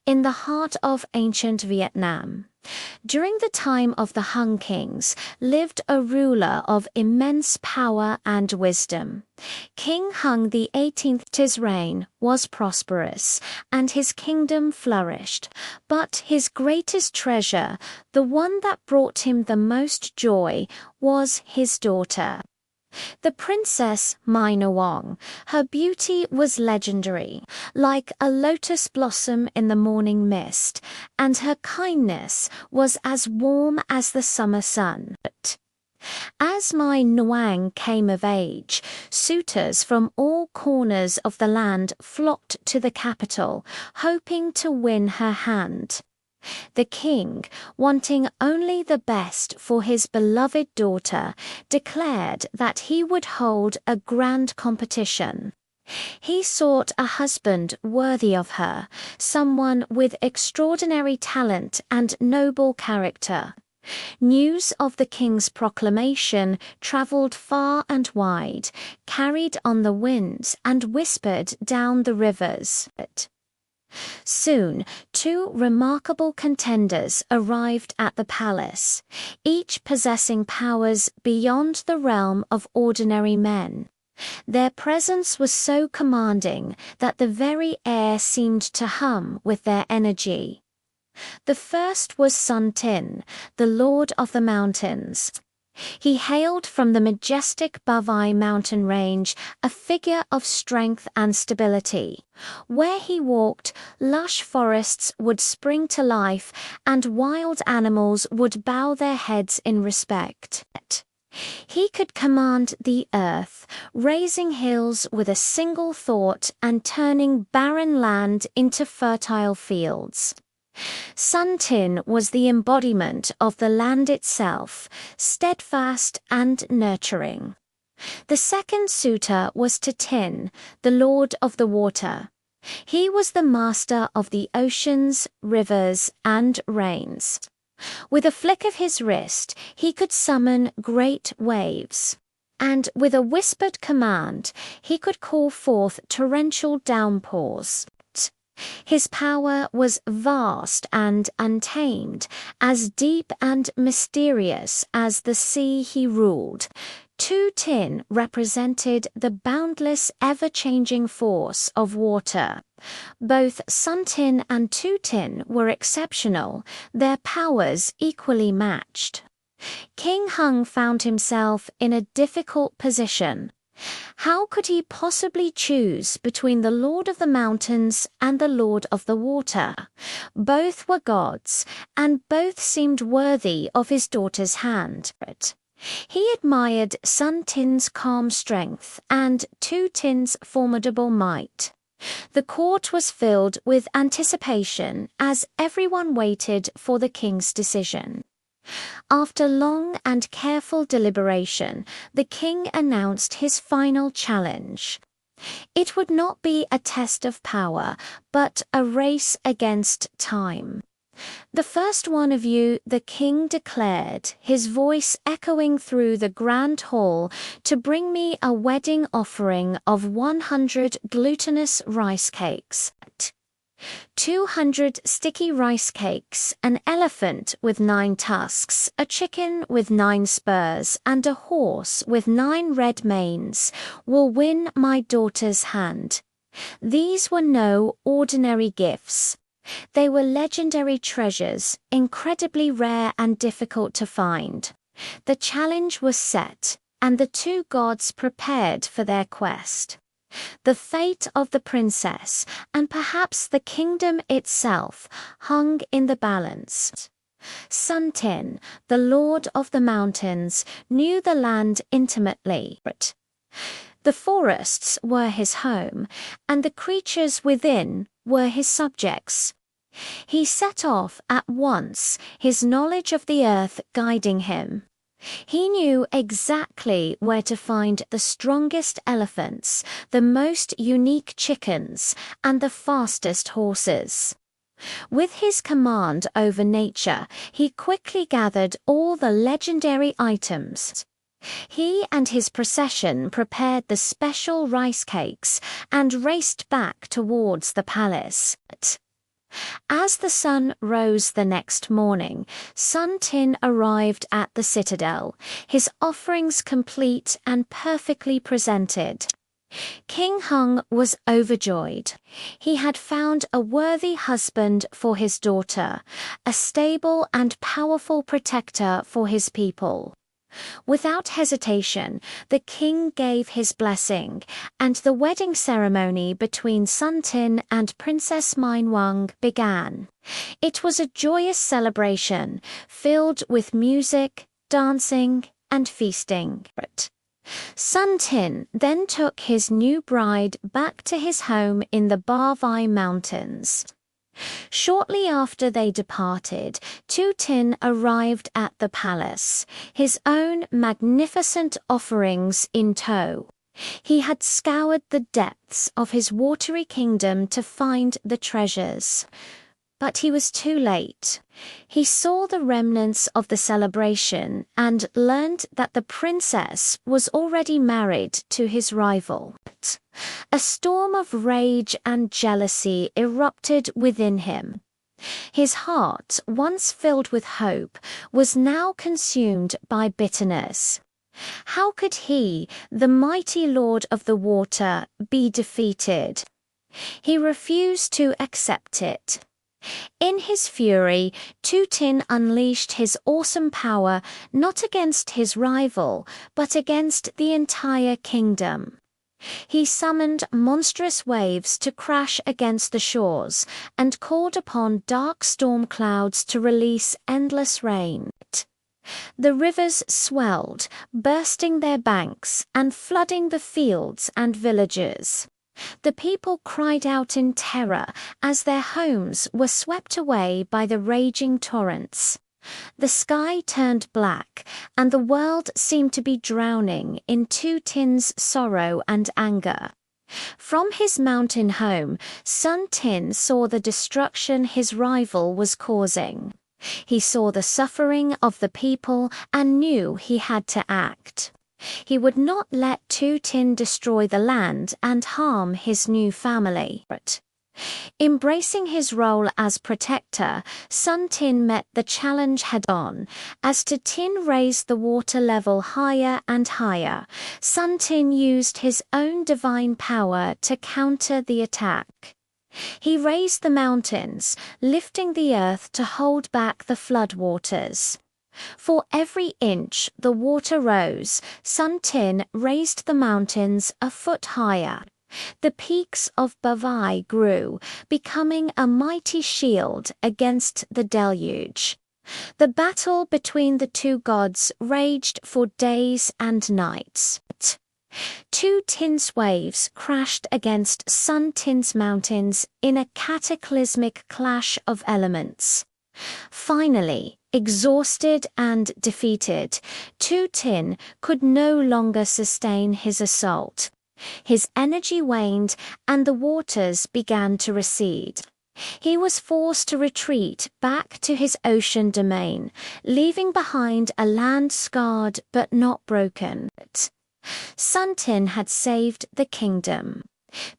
in the heart of ancient Vietnam. During the time of the Hung Kings lived a ruler of immense power and wisdom. King Hung XVIII. His reign was prosperous, and his kingdom flourished. But his greatest treasure, the one that brought him the most joy, was his daughter, the Princess Mai Nawang. Her beauty was legendary, like a lotus blossom in the morning mist, and her kindness was as warm as the summer sun. As Mai Nawang came of age, suitors from all corners of the land flocked to the capital, hoping to win her hand. The king, wanting only the best for his beloved daughter, declared that he would hold a grand competition. He sought a husband worthy of her, someone with extraordinary talent and noble character. News of the king's proclamation traveled far and wide, carried on the winds and whispered down the rivers. Soon, two remarkable contenders arrived at the palace, each possessing powers beyond the realm of ordinary men. Their presence was so commanding that the very air seemed to hum with their energy. The first was Son Tinh, the Lord of the Mountains. He hailed from the majestic Bavai mountain range, a figure of strength and stability. Where he walked, lush forests would spring to life, and wild animals would bow their heads in respect. He could command the earth, raising hills with a single thought and turning barren land into fertile fields. Son Tinh was the embodiment of the land itself, steadfast and nurturing. The second suitor was Tinh, the lord of the water. He was the master of the oceans, rivers, and rains. With a flick of his wrist, he could summon great waves. And with a whispered command, he could call forth torrential downpours. His power was vast and untamed, as deep and mysterious as the sea he ruled. Tinh represented the boundless, ever-changing force of water. Both Son Tinh and Tinh were exceptional, their powers equally matched. King Hung found himself in a difficult position. How could he possibly choose between the Lord of the Mountains and the Lord of the Water? Both were gods, and both seemed worthy of his daughter's hand. He admired Son Tin's calm strength and Tin's formidable might. The court was filled with anticipation as everyone waited for the king's decision. After long and careful deliberation, the king announced his final challenge. It would not be a test of power, but a race against time. "The first one of you," the king declared, his voice echoing through the grand hall, "to bring me a wedding offering of 100 glutinous rice cakes. 200 sticky rice cakes, an elephant with 9 tusks, a chicken with 9 spurs, and a horse with 9 red manes will win my daughter's hand." These were no ordinary gifts. They were legendary treasures, incredibly rare and difficult to find. The challenge was set, and the two gods prepared for their quest. The fate of the princess, and perhaps the kingdom itself, hung in the balance. Son Tinh, the Lord of the Mountains, knew the land intimately. The forests were his home, and the creatures within were his subjects. He set off at once, his knowledge of the earth guiding him. He knew exactly where to find the strongest elephants, the most unique chickens, and the fastest horses. With his command over nature, he quickly gathered all the legendary items. He and his procession prepared the special rice cakes and raced back towards the palace. As the sun rose the next morning, Son Tin arrived at the citadel, his offerings complete and perfectly presented. King Hung was overjoyed. He had found a worthy husband for his daughter, a stable and powerful protector for his people. Without hesitation, the king gave his blessing, and the wedding ceremony between Son Tin and Princess Mein Wang began. It was a joyous celebration, filled with music, dancing, and feasting. Son Tin then took his new bride back to his home in the Barvai Mountains. Shortly after they departed, Thuy Tinh arrived at the palace, his own magnificent offerings in tow. He had scoured the depths of his watery kingdom to find the treasures. But he was too late. He saw the remnants of the celebration and learned that the princess was already married to his rival. A storm of rage and jealousy erupted within him. His heart, once filled with hope, was now consumed by bitterness. How could he, the mighty lord of the water, be defeated? He refused to accept it. In his fury, Thuy Tinh unleashed his awesome power not against his rival, but against the entire kingdom. He summoned monstrous waves to crash against the shores and called upon dark storm clouds to release endless rain. The rivers swelled, bursting their banks and flooding the fields and villages. The people cried out in terror as their homes were swept away by the raging torrents. The sky turned black, and the world seemed to be drowning in Thuy Tinh's sorrow and anger. From his mountain home, Son Tinh saw the destruction his rival was causing. He saw the suffering of the people and knew he had to act. He would not let Thuy Tinh destroy the land and harm his new family. Embracing his role as protector, Son Tinh met the challenge head-on. As Thuy Tinh raised the water level higher and higher, Son Tinh used his own divine power to counter the attack. He raised the mountains, lifting the earth to hold back the floodwaters. For every inch the water rose, Son Tinh raised the mountains a foot higher. The peaks of Bavai grew, becoming a mighty shield against the deluge. The battle between the two gods raged for days and nights. Thuy Tinh's waves crashed against Son Tinh mountains in a cataclysmic clash of elements. Finally, exhausted and defeated, Thuy Tinh could no longer sustain his assault. His energy waned and the waters began to recede. He was forced to retreat back to his ocean domain, leaving behind a land scarred but not broken. Son Tinh had saved the kingdom.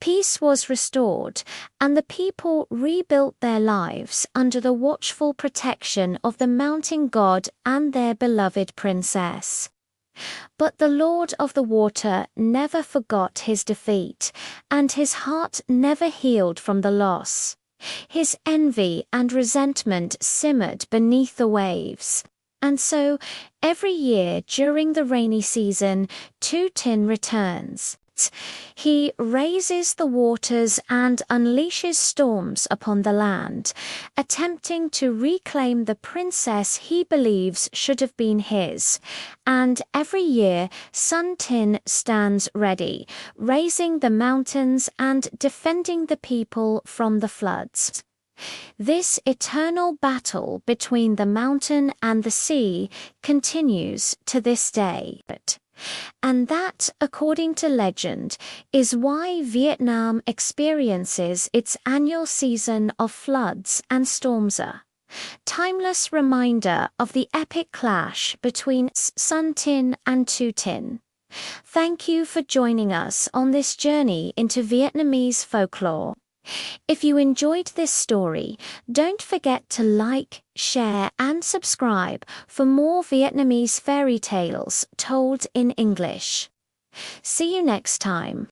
Peace was restored, and the people rebuilt their lives under the watchful protection of the mountain god and their beloved princess. But the Lord of the Water never forgot his defeat, and his heart never healed from the loss. His envy and resentment simmered beneath the waves. And so, every year during the rainy season, Thuy Tinh returns. He raises the waters and unleashes storms upon the land, attempting to reclaim the princess he believes should have been his. And every year, Son Tinh stands ready, raising the mountains and defending the people from the floods. This eternal battle between the mountain and the sea continues to this day. And that, according to legend, is why Vietnam experiences its annual season of floods and storms. A timeless reminder of the epic clash between Son Tinh and Thuy Tinh. Thank you for joining us on this journey into Vietnamese folklore. If you enjoyed this story, don't forget to like, share, and subscribe for more Vietnamese fairy tales told in English. See you next time.